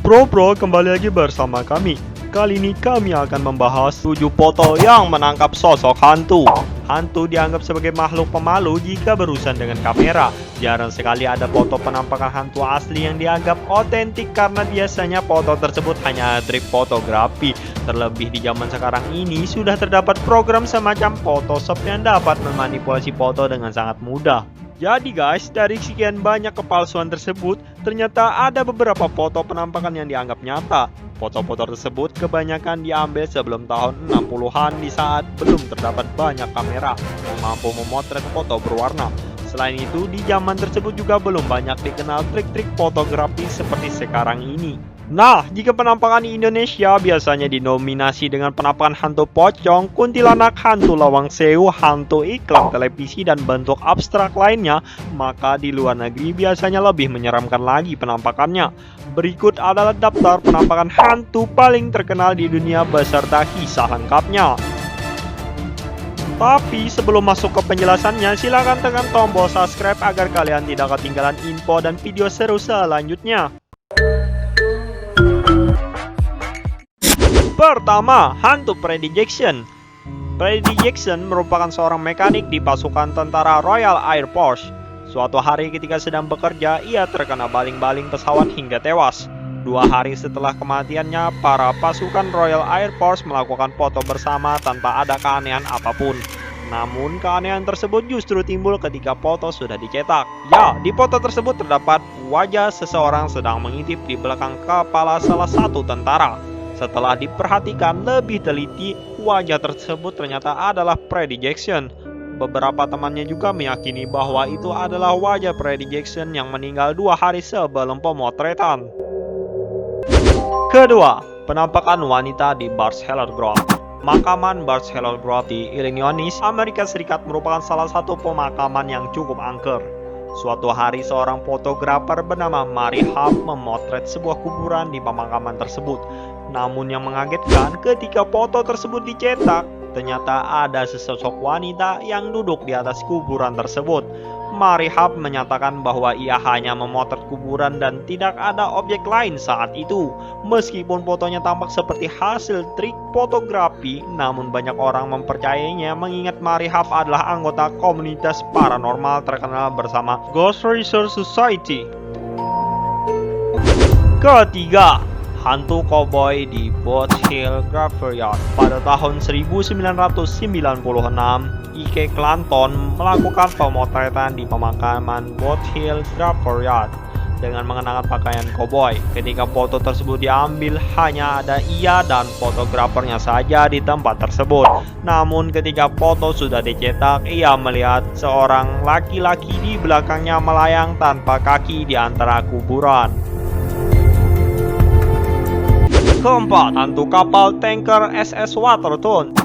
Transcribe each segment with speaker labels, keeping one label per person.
Speaker 1: Bro, kembali lagi bersama kami. Kali ini kami akan membahas 7 foto yang menangkap sosok hantu. Hantu dianggap sebagai makhluk pemalu jika berurusan dengan kamera. Jarang sekali ada foto penampakan hantu asli yang dianggap otentik karena biasanya foto tersebut hanya trik fotografi. Terlebih di zaman sekarang ini sudah terdapat program semacam Photoshop yang dapat memanipulasi foto dengan sangat mudah. Jadi guys, dari sekian banyak kepalsuan tersebut, ternyata ada beberapa foto penampakan yang dianggap nyata. Foto-foto tersebut kebanyakan diambil sebelum tahun 60-an di saat belum terdapat banyak kamera yang mampu memotret foto berwarna. Selain itu, di zaman tersebut juga belum banyak dikenal trik-trik fotografi seperti sekarang ini. Nah, jika penampakan di Indonesia biasanya dinominasi dengan penampakan hantu pocong, kuntilanak, hantu lawang sewu, hantu iklan televisi, dan bentuk abstrak lainnya, maka di luar negeri biasanya lebih menyeramkan lagi penampakannya. Berikut adalah daftar penampakan hantu paling terkenal di dunia beserta kisah lengkapnya. Tapi sebelum masuk ke penjelasannya, silahkan tekan tombol subscribe agar kalian tidak ketinggalan info dan video seru selanjutnya. Pertama, hantu Freddy Jackson. Freddy Jackson merupakan seorang mekanik di pasukan tentara Royal Air Force. Suatu hari ketika sedang bekerja, ia terkena baling-baling pesawat hingga tewas. 2 hari setelah kematiannya, para pasukan Royal Air Force melakukan foto bersama tanpa ada keanehan apapun. Namun keanehan tersebut justru timbul ketika foto sudah dicetak. Ya, di foto tersebut terdapat wajah seseorang sedang mengintip di belakang kepala salah satu tentara. Setelah diperhatikan lebih teliti, wajah tersebut ternyata adalah Freddy Jackson. Beberapa temannya juga meyakini bahwa itu adalah wajah Freddy Jackson yang meninggal 2 hari sebelum pemotretan. Kedua, penampakan wanita di Barcelona Grove. Pemakaman Barcelona Grove di Illinois, Amerika Serikat merupakan salah satu pemakaman yang cukup angker. Suatu hari seorang fotografer bernama Mary Huff memotret sebuah kuburan di pemakaman tersebut. Namun yang mengagetkan ketika foto tersebut dicetak, ternyata ada sesosok wanita yang duduk di atas kuburan tersebut. Mary Huff menyatakan bahwa ia hanya memotret kuburan dan tidak ada objek lain saat itu. Meskipun fotonya tampak seperti hasil trik fotografi, namun banyak orang mempercayainya mengingat Mary Huff adalah anggota komunitas paranormal terkenal bersama Ghost Research Society. Ketiga, hantu koboi di Boat Hill Graveyard. Pada tahun 1996, Ike Clanton melakukan pemotretan di pemakaman Boat Hill Graveyard dengan mengenakan pakaian koboi. Ketika foto tersebut diambil, hanya ada ia dan fotografernya saja di tempat tersebut. Namun ketika foto sudah dicetak, ia melihat seorang laki-laki di belakangnya melayang tanpa kaki di antara kuburan. Keempat, hantu kapal tanker SS Waterton.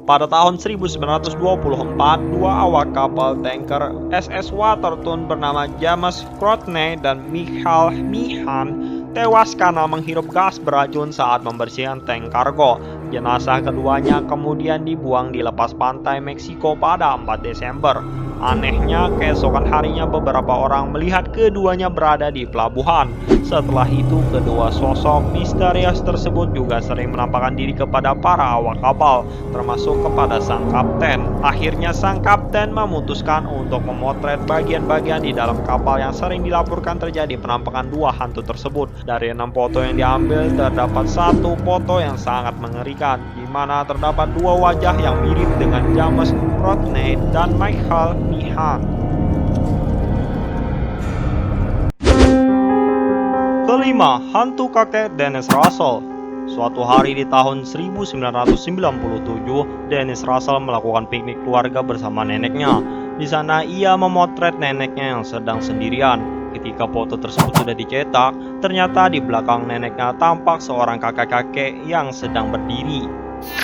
Speaker 1: Pada tahun 1924, 2 awak kapal tanker SS Waterton bernama James Courtney dan Michael Meehan tewas karena menghirup gas beracun saat membersihkan tank kargo. Jenazah keduanya kemudian dibuang di lepas pantai Meksiko pada 4 Desember. Anehnya, keesokan harinya beberapa orang melihat keduanya berada di pelabuhan. Setelah itu, kedua sosok misterius tersebut juga sering menampakkan diri kepada para awak kapal, termasuk kepada sang kapten. Akhirnya sang kapten memutuskan untuk memotret bagian-bagian di dalam kapal yang sering dilaporkan terjadi penampakan 2 hantu tersebut. Dari 6 foto yang diambil, terdapat 1 foto yang sangat mengerikan, di mana terdapat 2 wajah yang mirip dengan James Courtney dan Michael Meehan. Kelima, hantu kakek Dennis Russell. Suatu hari di tahun 1997, Dennis Russell melakukan piknik keluarga bersama neneknya. Di sana ia memotret neneknya yang sedang sendirian. Ketika foto tersebut sudah dicetak, ternyata di belakang neneknya tampak seorang kakek-kakek yang sedang berdiri.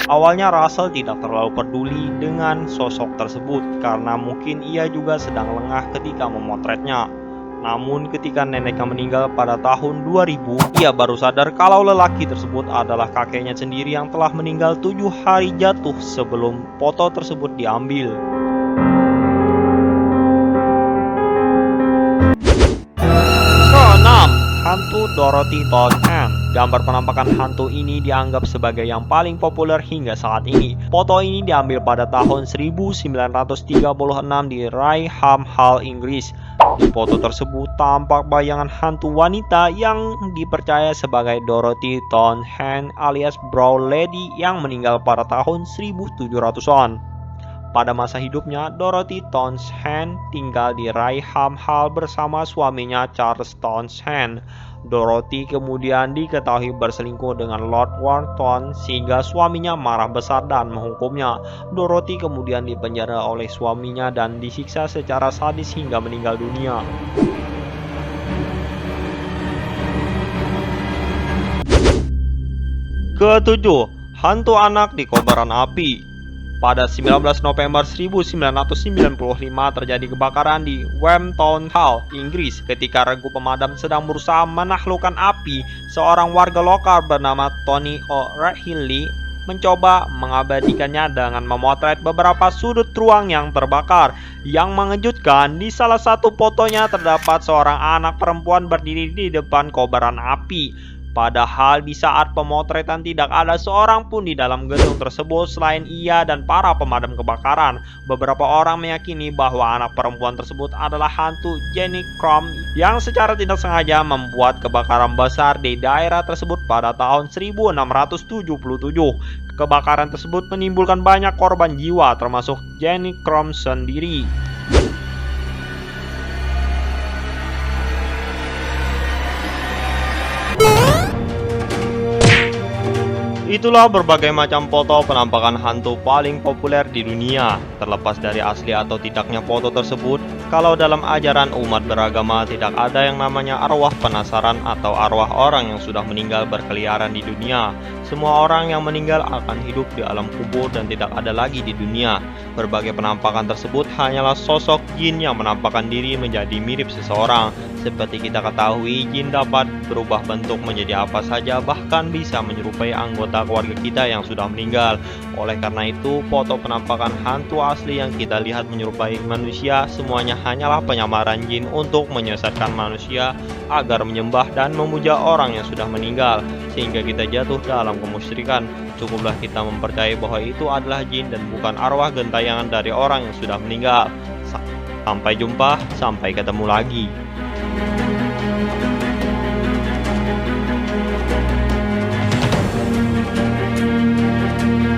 Speaker 1: Awalnya Russell tidak terlalu peduli dengan sosok tersebut karena mungkin ia juga sedang lengah ketika memotretnya. Namun ketika neneknya meninggal pada tahun 2000, ia baru sadar kalau lelaki tersebut adalah kakeknya sendiri yang telah meninggal 7 hari jatuh sebelum foto tersebut diambil. Keenam, hantu Dorothy Todd Ann. Gambar penampakan hantu ini dianggap sebagai yang paling populer hingga saat ini. Foto ini diambil pada tahun 1936 di Rainham Hall, Inggris. Di foto tersebut tampak bayangan hantu wanita yang dipercaya sebagai Dorothy Townshend alias Brown Lady yang meninggal pada tahun 1700-an. Pada masa hidupnya, Dorothy Townshend tinggal di Rainham Hall bersama suaminya Charles Townshend. Dorothy kemudian diketahui berselingkuh dengan Lord Wharton sehingga suaminya marah besar dan menghukumnya. Dorothy kemudian dipenjara oleh suaminya dan disiksa secara sadis hingga meninggal dunia. Ketujuh, hantu anak di kobaran api. Pada 19 November 1995 terjadi kebakaran di Whampton Hall, Inggris. Ketika regu pemadam sedang berusaha menaklukkan api, seorang warga lokal bernama Tony O'Reilly mencoba mengabadikannya dengan memotret beberapa sudut ruang yang terbakar. Yang mengejutkan, di salah satu fotonya terdapat seorang anak perempuan berdiri di depan kobaran api. Padahal di saat pemotretan tidak ada seorang pun di dalam gedung tersebut selain ia dan para pemadam kebakaran. Beberapa orang meyakini bahwa anak perempuan tersebut adalah hantu Jenny Crum yang secara tidak sengaja membuat kebakaran besar di daerah tersebut pada tahun 1677. Kebakaran tersebut menimbulkan banyak korban jiwa termasuk Jenny Crum sendiri. Itulah berbagai macam foto penampakan hantu paling populer di dunia. Terlepas dari asli atau tidaknya foto tersebut, kalau dalam ajaran umat beragama tidak ada yang namanya arwah penasaran atau arwah orang yang sudah meninggal berkeliaran di dunia. Semua orang yang meninggal akan hidup di alam kubur dan tidak ada lagi di dunia. Berbagai penampakan tersebut hanyalah sosok jin yang menampakkan diri menjadi mirip seseorang. Seperti kita ketahui, jin dapat berubah bentuk menjadi apa saja, bahkan bisa menyerupai anggota keluarga kita yang sudah meninggal. Oleh karena itu, foto penampakan hantu asli yang kita lihat menyerupai manusia semuanya hanyalah penyamaran jin untuk menyesatkan manusia agar menyembah dan memuja orang yang sudah meninggal, sehingga kita jatuh dalam kemusyrikan. Cukuplah kita mempercayai bahwa itu adalah jin dan bukan arwah gentayangan dari orang yang sudah meninggal. Sampai jumpa, sampai ketemu lagi.